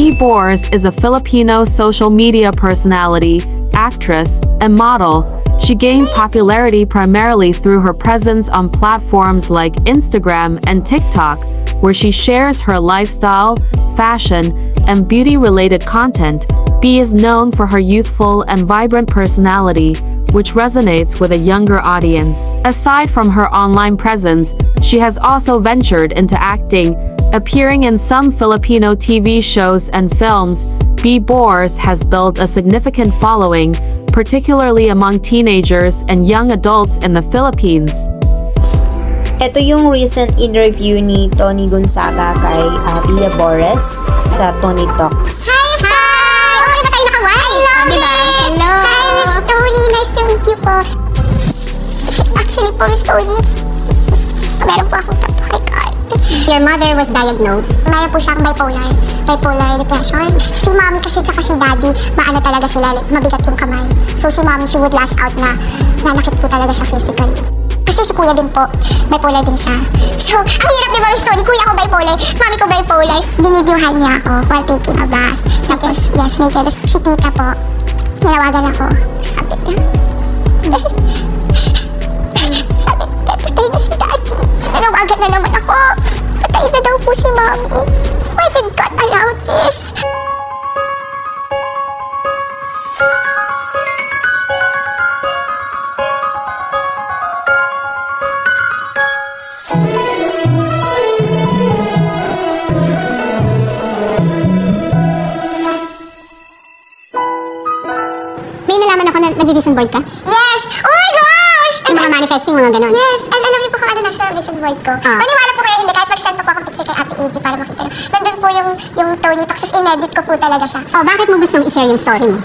Bee Bors is a Filipino social media personality, actress, and model. She gained popularity primarily through her presence on platforms like Instagram and TikTok, where she shares her lifestyle, fashion, and beauty-related content. Bee is known for her youthful and vibrant personality, which resonates with a younger audience. Aside from her online presence, she has also ventured into acting, appearing in some Filipino TV shows and films. Bee Bors has built a significant following, particularly among teenagers and young adults in the Philippines. Ito yung recent interview ni Tony Gonzaga kay Bee Bors sa Tony Talks. Hi! Okay na tayo nakaway? I love it! Hello! Hi, Miss Tony! Nice to meet you po. Actually po, Miss Tony, meron po akong tapos. Your mother was diagnosed. Mayroon po siyang bipolar depression. Si mommy kasi tsaka si daddy, maano talaga sila, mabigat yung kamay. So si mommy, she would lash out na nanakit po talaga siya physically. Kasi si kuya din po, bipolar din siya. So, ang hirap di ba, Miss Tony? Kuya ko bipolar, mommy ko bipolar. Dinidyuhan niya ako while taking a bath. Yes, naked. Si tita po, tinawagan ako. Sabi niya, patay na si daddy. Nanawagan na naman ako. Patay na daw po si mommy. Why did God allow this? May nalaman ako na nag-vision board ka? Yes! Oh my gosh! Yung mga manifesting, mga ganun. Yes! And alam niyo po kung ano nasa vision board ko. Maniwala po kayo hindi, kahit mag-send pa po akong picture kay Ate AG para makita nyo. Nandun po yung Tony Talks, in-edit ko po talaga siya. Oh, bakit mo gustong i-share yung story mo?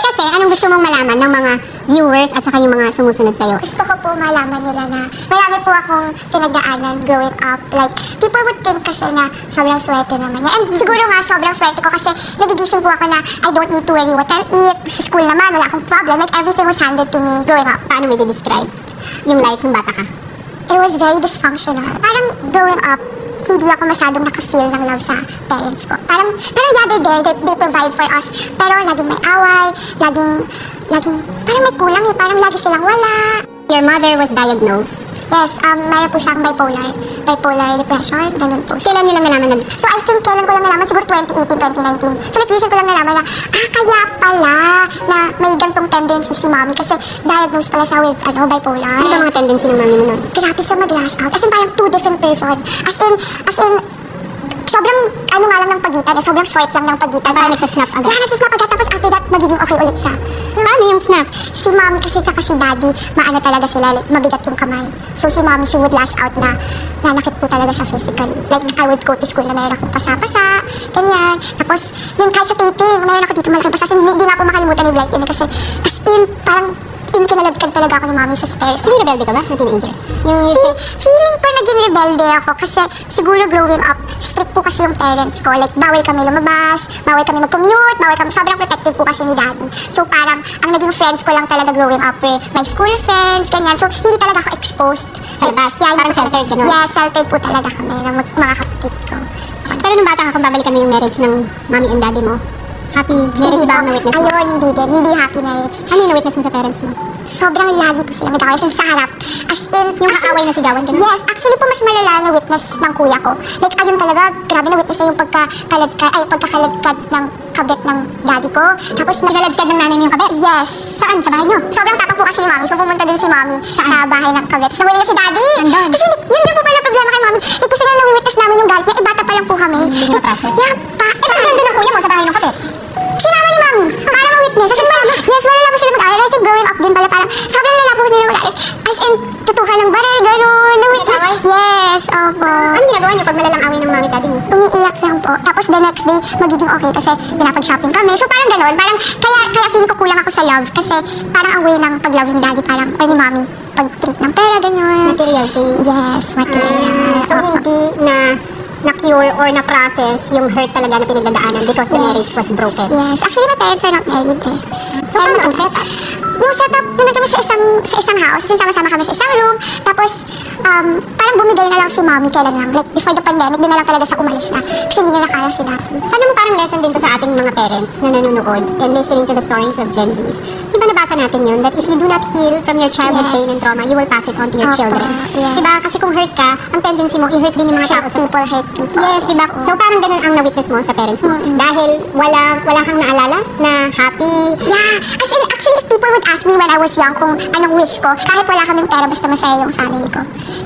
Kasi, anong gusto mong malaman ng mga viewers at saka yung mga sumusunod sa'yo? Gusto ko po malaman nila na marami po akong pinagdaanan growing up. Like, people would think kasi na sobrang swerte naman niya. And siguro nga, sobrang swerte ko kasi nagigising po ako na I don't need to worry what I'll eat. Sa school naman, wala akong problem. Like, everything was handed to me growing up. Paano mo i-describe yung life ng bata ka? It was very dysfunctional. Parang growing up, hindi ako masyadong naka-feel ng love sa parents ko. Parang yeah, they're there, they provide for us. Pero laging may away, laging, parang may kulang eh, parang lagi silang wala. Your mother was diagnosed? Yes, mayroon po siyang bipolar depression, ganun po. Kailan niyo lang nalaman na? So I think kailan ko lang nalaman, siguro 2018, 2019. So like recent ko lang nalaman na, kaya pala na may gantong tendency si mommy kasi diagnosed pala siya with bipolar. Ano ba mga tendency ng mommy mo nun? Grabe siya mag-lash out. As in parang two different person. As in, sobrang ano nga lang ng pagitan, sobrang short lang ng pagitan. Parang nagsasnap agad. Yeah, nagsasnap agad. Tapos after that, magiging okay ulit siya. Paano yung snap? Si mommy kasi tsaka si daddy, maano talaga sila, mabigat yung kamay. So si mommy, she would lash out na nanakit po talaga siya physically. Like, I would go to school na mayroon akong pasa-pasa, ganyan. Tapos, yung kahit sa taping, mayroon ako dito malaking pasa. Hindi nga po makalimutan yung blight in kasi, as in, parang, kinalagkad talaga ako ni mommy sa stairs. Hindi rebelde ka ba na teenager? Feeling ko naging rebelde ako kasi siguro growing up, strict po kasi yung parents ko. Like, bawal kami lumabas, bawal kami mag-commute, sobrang protective po kasi ni daddy. So parang, ang naging friends ko lang talaga growing up my school friends, ganyan. So hindi talaga ako exposed sa labas. Yeah, parang sheltered ka, no? Yeah, sheltered po talaga kami ng mga kapatid ko. Pero nung bata ka, kung babalikan mo yung marriage ng mommy and daddy mo, happy marriage ba ang na-witness mo? Ayun, hindi din. Hindi happy marriage. Ano yung na-witness mo sa parents mo? Sobrang lagi po sila nag-away sa harap. As in, yung kaaway na sigawan ka? Yes, actually po mas malala na witness ng kuya ko. Like, ayun talaga, grabe na witness na yung pagkakaladkad ng kabit ng daddy ko. Tapos, nagaladkad ng nanay mo yung kabit? Yes. Saan? Sa bahay nyo? Sobrang tapang po kasi ni mommy. So, pumunta din si mommy sa bahay ng kabit. So, wala si daddy. Nandun. Kasi yun din po pala problema kay mommy. Like, kung sila na-witness namin yung galit niya, bata pa lang po kami. Hindi na process. Yeah, pa. Nandun ng kuya mo sa bahay ng kabit. Sinama ni mommy. Para ma-witness. Yes, wala lang po sila mag-away. I think growing up din pala parang sobrang lala po sila mag-away. As in, tutukan ng baril, gano'n. Na-witness. Yes, opo. Ano ginagawa niyo pag malalang away ng mommy daddy mo? Umiiyak lang po. Tapos the next day, magiging okay kasi pinapag-shopping kami. So parang gano'n. Parang, kaya feeling ko kulang ako sa love. Kasi parang ang way ng pag-love ni daddy, parang, or ni mommy, pag-treat ng pera, gano'n. Material things. Yes, material. So hindi na-cure or na-process yung hurt talaga na pinagdadaanan because the marriage was broken. Yes. Actually, my parents are not married eh. So, paano ang setup? Yung setup, nung kami sa isang house, yung sama-sama kami sa isang room, tapos, parang parang bumigay na lang si mommy kailan lang. Like, before the pandemic, doon na lang talaga siya umalis na. Kasi hindi niya nakaya si daddy. Paano mo parang lesson din to sa ating mga parents na nanonood and listening to the stories of Gen Zs? Diba nabasa natin yun? That if you do not heal from your childhood pain and trauma, you will pass it on to your children. Yes. Diba? Kasi kung hurt ka, ang tendency mo, i-hurt din yung mga tao sa People hurt people. Yes, diba? So parang ganun ang na-witness mo sa parents mo. Dahil wala kang naalala na happy. Yeah, as in, actually, if people would ask me when I was young kung anong wish ko, kahit wala kaming pera, basta masaya yung family ko.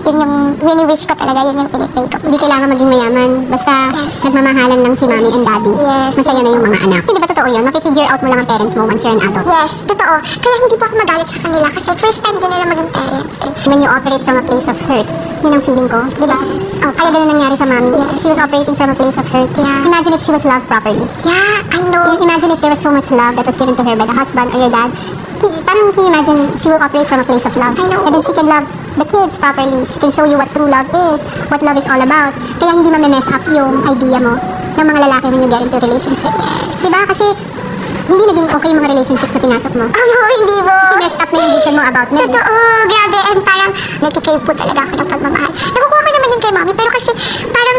Yun yung wini-wish ko talaga, yun yung pinipray ko. Hindi kailangan maging mayaman. Basta nagmamahalan lang si mommy and daddy. Yes. Masaya na yung mga anak. Hindi ba totoo yun? Maki-figure out mo lang ang parents mo once you're an adult. Yes, totoo. Kaya hindi po ako magalit sa kanila kasi first time din nila maging parents eh. When you operate from a place of hurt, yun ang feeling ko. Diba? Yes. Oh, kaya ganun nangyari sa mommy. She was operating from a place of hurt. Yeah. Imagine if she was loved properly. Yeah, I know. Imagine if there was so much love that was given to her by the husband or your dad. Parang can you imagine she will operate from a place of love. I know. And then she can love the kids properly. She can show you what true love is, what love is all about. Kaya hindi ma-mess up yung idea mo ng mga lalaki when you get into relationships. Diba? Kasi hindi naging okay yung mga relationships na pinasok mo. Oh, hindi mo. Kasi messed up na yung vision mo about men. Totoo, grabe. And parang nagkikrave po talaga ako ng pagmamahal. Nakukuha ko naman yun kay mommy, pero kasi parang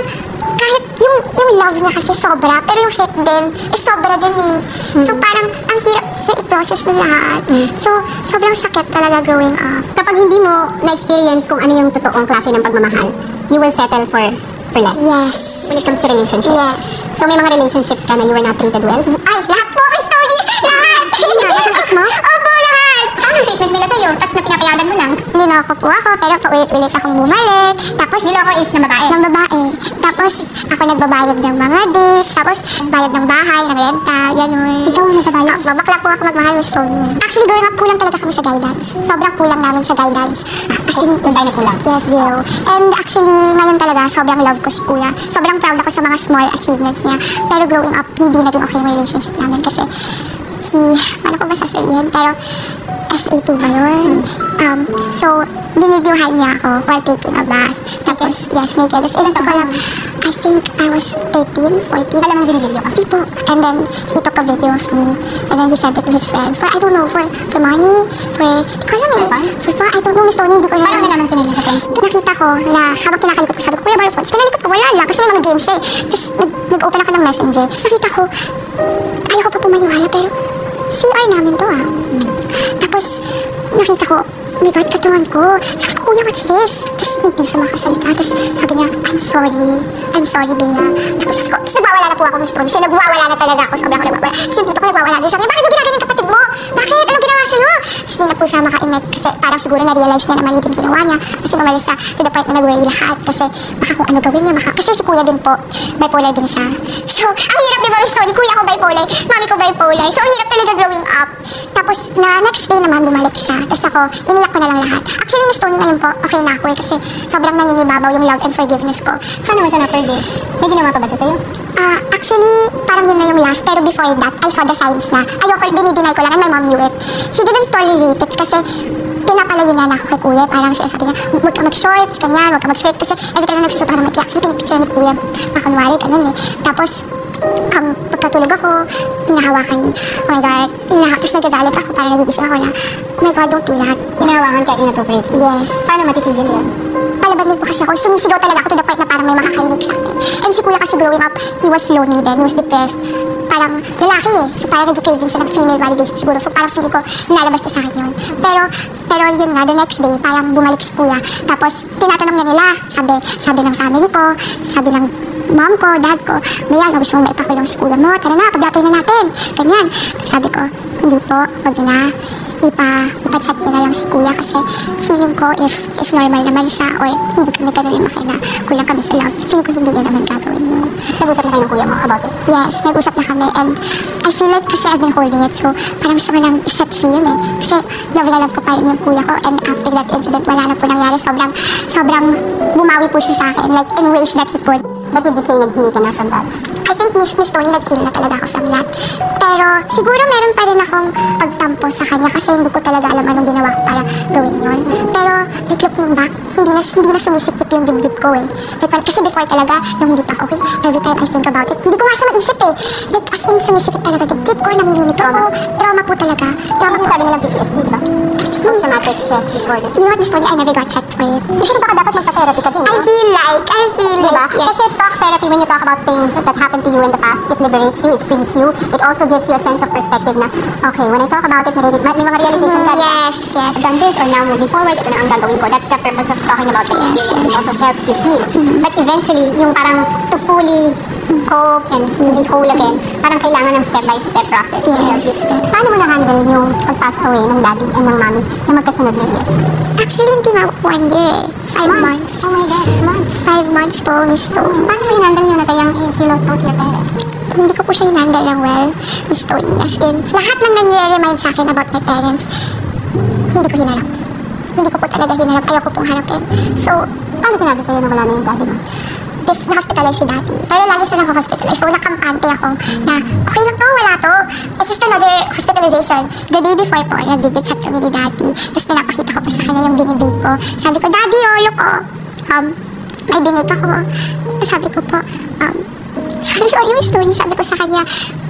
kahit yung love niya kasi sobra, pero yung hate din, sobra din eh. So parang ang hirap na i-process na lahat. So, sobrang sakit talaga growing up. Kapag hindi mo na-experience kung ano yung totoong klase ng pagmamahal, you will settle for less. Yes. When it comes to relationships. Yes. So may mga relationships ka na you were not treated well? Ay, lahat po ang story! Lahat! Lahat ng ex mo? Opo, lahat! Anong treatment nila sa'yo? Tapos na pinapayagan mo lang? Niloko po ako, pero paulit-ulit akong bumalik. Tapos, Niloko is na babae? ng babae. Tapos, ako nagbabayad ng mga dates. Tapos, bayad ng bahay, ng renta, gano'n. Ikaw ang nagbabayad? Bakla po ako magmahal with Tony. Actually, growing up, kulang talaga kami sa guidance. Sobrang kulang namin sa guidance. As in, na kulang? Yes, zero. And actually, ngayon talaga, sobrang love ko si Kuya. Sobrang proud ako sa mga small achievements niya. Pero growing up, hindi naging okay yung relationship namin kasi paano ko ba sasabihin? Pero, SA2 ba yun? So, binidyohan niya ako while taking a bath. Tapos, yes, naked. Tapos, ilan ko lang, I think I was 13, 14. Alam mong binibidyo ka? Hindi po. And then, he took a video of me. And then, he sent it to his friends. For, I don't know, for money, hindi ko alam eh. For fun, I don't know, Miss Tony, hindi ko alam. Paano nalaman sinili sa friends? Nakita ko na habang kinakalikot ko, sabi ko, Kuya Barfons, kinalikot ko, wala lang. Kasi may mga game siya eh. Tapos, nag-open ako ng messenger. Tapos, nakita ko, ayoko pa pumaniwala, pero CR namin to ah. Tapos, nakita ko, oh my God, katawan ko. Sabi ko, Kuya, what's this? Tapos hindi siya makasalita. Tapos sabi niya, I'm sorry, Bea. Tapos sabi ko, tapos nagwawala na po ako ng story. Kasi nagwawala na talaga ako, sobrang ako nagwawala. Tapos yung tito ko nagwawala din. Sabi niya, bakit mo ginagawa ng kapatid mo? Bakit? Anong ginawa sa'yo? Tapos hindi na po siya maka-emit kasi parang siguro na-realize niya na mali din ginawa niya. Kasi umalis siya to the point na nag-worry lahat. Kasi baka kung ano gawin niya, kasi si Kuya din po, bipolar din siya. So, ang hirap di ba, Miss Tony? Kuya ko bipolar, mami ko bipolar. So, ang hirap talaga growing up. Tapos, na next day naman, bumalik siya. Tapos ako, iniyak ko na lang lahat. Actually, Miss Tony, ngayon po, okay na ako eh. Kasi sobrang naninibabaw yung love and forgiveness ko. Paano mo siya na-forgive? May ginawa pa ba siya sa'yo? Actually, parang yun na yung last. Pero before that, I saw the signs na ayoko, dinideny ko lang and my mom knew it. She didn't tolerate it kasi pinapalayo na ako kay Kuya. Parang sinasabi niya, huwag ka mag-shorts, ganyan, huwag ka mag-straight. Kasi every time na nagsusuot ako ng Mike, actually, pinipicture ni Kuya. Makunwari, ganun eh. Tapos, pagkatulog ako, hinahawakan, oh my God, tapos nagagalit ako, parang nagigising ako na, oh my God, don't do that. Hinahawakan ka inappropriate? Yes. Paano matitigil yun? Palabadin po kasi ako, sumisigaw talaga ako to the point na parang may makakarinig sa akin. And si Kuya kasi growing up, he was lonely then, he was depressed. Parang lalaki eh. So parang nag-crave din siya ng female validation siguro. So parang feeling ko, nilalabas na sa akin yun. Pero yun nga, the next day, parang bumalik si Kuya. Tapos, tinatanong na nila, sabi ng family ko, sabi ng mom ko, dad ko, Bea, gusto mo maipakulong si Kuya mo, tara na, paglatay na natin. Ganyan. Sabi ko, hindi po, wag na. Ipa-check niya na lang si Kuya kasi feeling ko if normal naman siya or hindi kami ganun yung na kulang kami sa love, feeling ko hindi niya naman gagawin yun. Nag-usap na kayo ng Kuya mo about it? Yes, nag-usap na kami and I feel like kasi I've been holding it so parang gusto ko nang iset free yun eh. Kasi love na love ko pa rin yung Kuya ko and after that incident wala na po nangyari. Sobrang bumawi po siya sa akin like in ways that he could. But would you say nag-heal ka na from that? I think Miss Tony nag-heal na talaga ako from that. Pero siguro meron pa rin akong pagtampo sa kanya kasi hindi ko talaga alam anong ginawa ko para gawin yun. Pero like looking back, hindi na sumisikip yung dibdib ko eh. Like, kasi before talaga, nung hindi pa ako okay, every time I think about it, hindi ko nga siya maisip eh. Like as in, sumisikip talaga dibdib ko, nanginginig ako. Trauma po talaga. Trauma po. Sabi nilang PTSD, di ba? Post-traumatic stress disorder. You know what, Miss Tony, I never got checked for it. Siguro baka dapat magpa-therapy ka din, I feel like, diba? yes. Kasi talk therapy, when you talk about things that happened to you in the past, it liberates you, it frees you. It also gives you a sense of perspective na, okay, when I talk about it, may mga realization ka. Yes. I've done this, or now moving forward, ito na ang gagawin ko. That's the purpose of talking about the experience. It also helps you heal. But eventually, yung parang to fully cope and be whole again, parang kailangan ng step-by-step process. Yes. Paano mo na-handle yung pag-pass away ng daddy and ng mommy na magkasunod na year? Actually, hindi nga 1 year eh. 5 months. Oh my God, months. 5 months po, Miss Tony. Paano mo i-handle yun at a young age you lost both your parents? Hindi ko po siya hinandal ng well, Miss Tony. As in, lahat ng nangre-remind sa akin about my parents, hindi ko hinarap. Hindi ko po talaga hinarap. Ayoko pong harapin. So, Paano sinabi sa'yo na wala na yung daddy mo? na-hospitalize si daddy. Pero lagi siya naka-hospitalize. So, nakampante ako na, okay lang to, wala to. It's just another hospitalization. The day before po, nag-video chat kami ni daddy. Tapos pinapakita ko pa sa kanya yung binibig ko. Sabi ko, daddy, oh, look, oh. May binig ako. Sabi ko po, sorry, Miss Tony. Sabi ko sa kanya,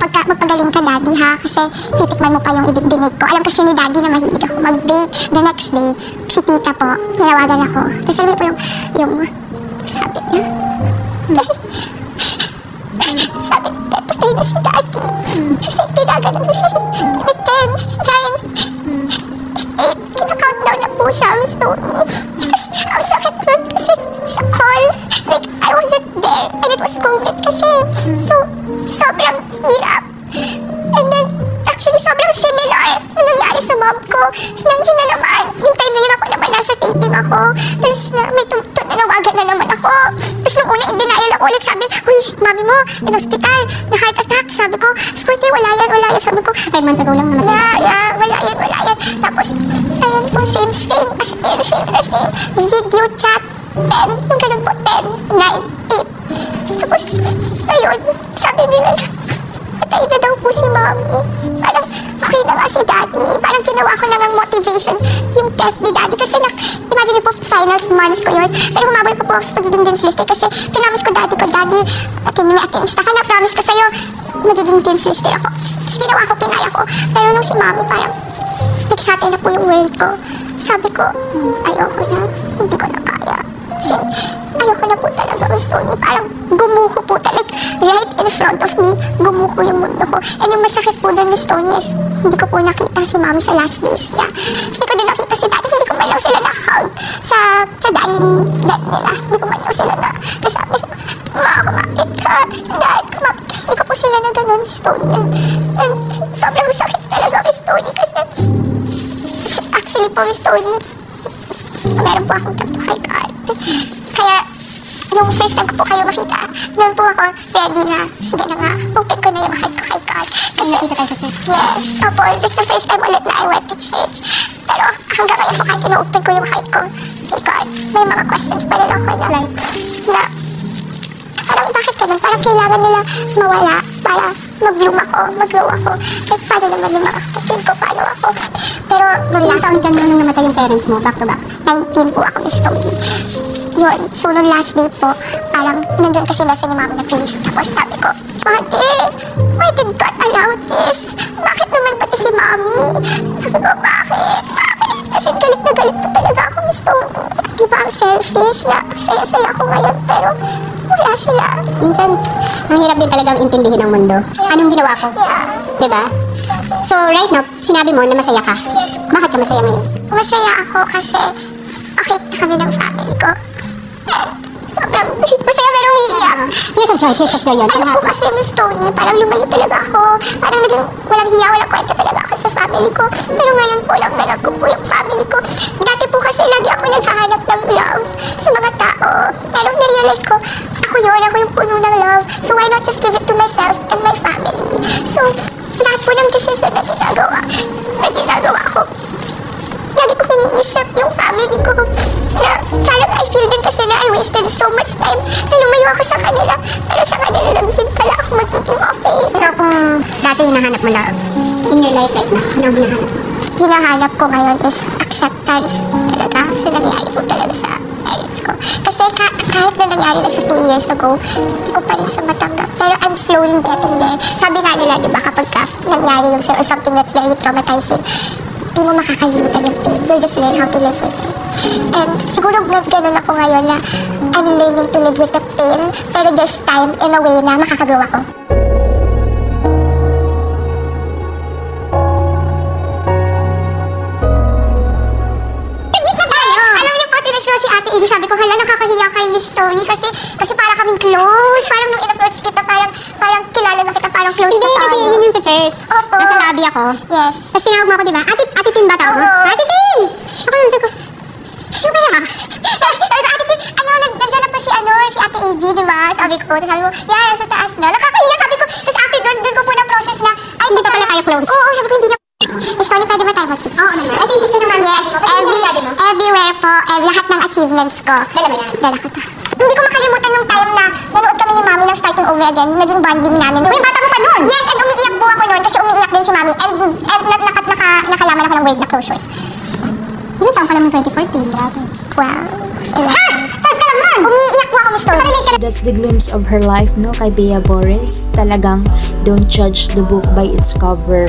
magpagaling ka, daddy, ha? Kasi titikman mo pa yung binig ko. Alam kasi ni daddy na mahilig ako mag-bake. The next day, si tita po, tinawagan ako. Tapos alam mo po yung sabi niya, sabi, patay na si daddy. Kasi tinaganan ko siya. 10, 9, 8. Kina-countdown na po siya, Miss Tony. Kasi ang sakit nun kasi sa call, like, I wasn't there. And it was COVID kasi. So, sobrang hirap. And then, actually, sobrang similar yung nangyari sa mom ko. Nang yun na naman, yung time na yun ako naman nasa taping ako. Tapos, may nanawagan na naman ako. Tapos, nung una, in denial ako. Like, sabi, uy, mami mo, in hospital, na heart attack. Sabi ko, wala yan. Sabi ko, 5 months ago lang naman. yeah, wala yan. Tapos, ayun po, same thing. As in, same. Video chat, 10, yung ganun po, 10, 9, 8. Tapos, ayun, sabi nila, patay na daw po si mami. Parang, okay na nga si daddy. Parang ginawa ko lang ang motivation yung test ni daddy. Kasi imagine niyo po, finals months ko yun. Pero humabol pa po ako sa pagiging dentist kasi pinamis ko, daddy, may atinista ka na, promise ko sa'yo, magiging dentist ako. Tapos ginawa ko, kinaya ko. Pero nung si mami, parang, nag-shatter na po yung world ko. Sabi ko, ayoko na, hindi ko na kaya. Kasi, ayoko na po talaga, Miss Tony. Parang gumuho po talaga. Right in front of me, gumuho yung mundo ko. And yung masakit po doon, Miss Tony, is hindi ko po nakita si mami sa last days niya. Hindi ko din nakita si daddy. Hindi ko man lang sila na-hug sa dying bed nila. Hindi ko man lang sila nasabi, ma, kumapit ka. Dad, kumapit. Hindi ko po sila na ganun, Miss Tony. And sobrang sakit talaga, Miss Tony. Kasi, actually po, Miss Tony, meron po akong tapo kay God. Kaya, yung first time ko po kayo makita, doon po ako ready na, sige na nga, open ko na yung heart ko kay God. Kasi, nakita tayo sa church? Yes, opo, that's the first time ulit na I went to church. Pero hanggang ngayon po kahit ino-open ko yung heart ko kay God, may mga questions pa rin ako na, parang bakit ganun? Parang kailangan nila mawala para mag-bloom ako, mag-grow ako. Like, paano naman yung mga kapatid ko, paano ako? Pero, nung last Ilang taon ka nung namatay yung parents mo, back to back? 19 po ako, Miss Tony. Yun, so nung last day po, parang nandun kasi nasa ni mama na please. Tapos sabi ko, Ate, why did God allow this? Bakit naman pati si mami? Sabi ko, bakit? Kasi galit na galit po talaga ako, Miss Tony. Di ba ang selfish na saya-saya ko ngayon, pero wala sila. Minsan, ang hirap din talagang intindihin ang mundo. Anong ginawa ko? Yeah. Diba? So, right now, sinabi mo na masaya ka. Yes. Bakit ka masaya ngayon? Masaya ako kasi okay na kami ng family ko. And sobrang masaya pero umiiyak. Here's of joy yun. Ano po kasi, Miss Tony, parang lumayo talaga ako. Parang naging walang hiya, walang kwenta talaga ako sa family ko. Pero ngayon po, love na love ko po yung family ko. Dati po kasi lagi ako naghahanap ng love sa mga tao. Pero narealize ko, ako yung puno ng love. So why not just give it to myself and my family? So, lahat po ng decision na ginagawa ko, lagi ko iniisip yung family ko. Na parang I feel din kasi na I wasted so much time na lumayo ako sa kanila. Pero sa kanila lang din pala ako magiging okay. So, kung dati hinahanap mo love, in your life right now, anong hinahanap mo? Hinahanap ko ngayon is acceptance talaga sa nangyari po talaga sa parents ko. Kasi kahit na nangyari na siya 2 years ago, hindi ko pa rin siya matanggap. Pero pero I'm slowly getting there. Sabi nga nila, di ba, kapag nangyari yung or something that's very traumatizing, di mo makakalimutan yung pain. You'll just learn how to live with it. And siguro ganun ako ngayon na I'm learning to live with the pain, pero this time, in a way na makakagrow ako. Sabi ko, hala, nakakahiya kay Miss Tony kasi para kaming close. Parang nung in-approach kita, parang kilala na kita, parang close na tayo. Kasi yun yung sa church. Opo. Nasa lobby ako. Yes. Tapos tinawag mo ako, di ba? Ate Tin ba tawag mo? Oo. Ate Tin! Ako yung sabi ko, Yung ba yan? Sabi ko, Ate Tin, nandiyan na po si Ate AG, di ba? Sabi ko, tapos sabi mo, yeah, sa taas na. Nakakahiya, sabi ko, tapos after doon ko po na-process na, ay, hindi pa pala tayo close. Oo, sabi ko, hindi na. Miss Tony, pwede ba tayo mag-picture? Oo naman. Ate, picture naman. Yes, everywhere po, lahat ng achievements ko. Dala mo yan? Dala ko to. Hindi ko makalimutan yung time na nanood kami ni Mami ng Starting Over Again, naging bonding namin. Uy, bata mo pa nun! Yes, and umiiyak po ako nun kasi umiiyak din si Mami and nakalaman ako ng word na closure. Ilang taon pa naman 2014, grabe. Wow. Ha! Taon ka lang nun! Umiiyak po ako, Miss Tony. That's the glimpse of her life, no, kay Bea Boris. Talagang don't judge the book by its cover.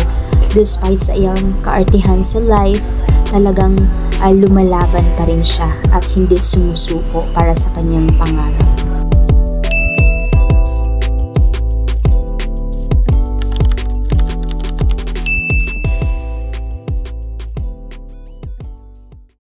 Despite sa iyang kaartihan sa life, talagang lumalaban pa rin siya at hindi sumusuko para sa kanyang pangarap.